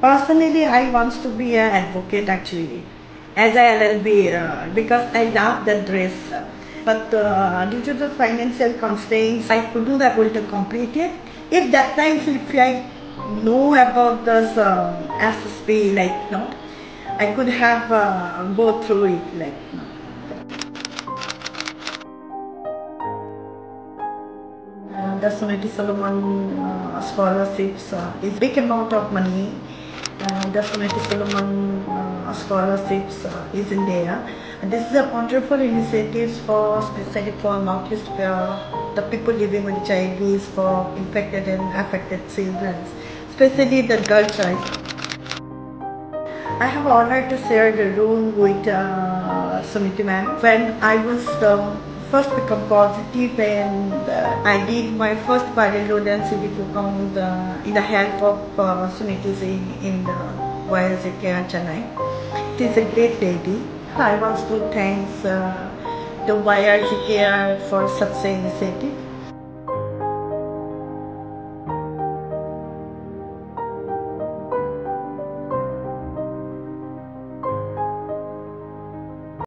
Personally, I want to be an advocate actually, as a LLB, because I love the dress. But due to the financial constraints, I couldn't able to complete it. If that time, if I know about this SSP, I could have go through it, the Suniti Solomon scholarships is big amount of money. The Suniti Solomon scholarships is in there. And this is a wonderful initiative for especially for malnourished the people living with HIV, for infected and affected children, especially the girl child. I have honored to share the room with Sumiti ma'am. When I was first become positive and I did my first viral load and CD program in the help of Sumiti in the YLCK Chennai. She is a great lady. I want to thank the YLCK for such an initiative.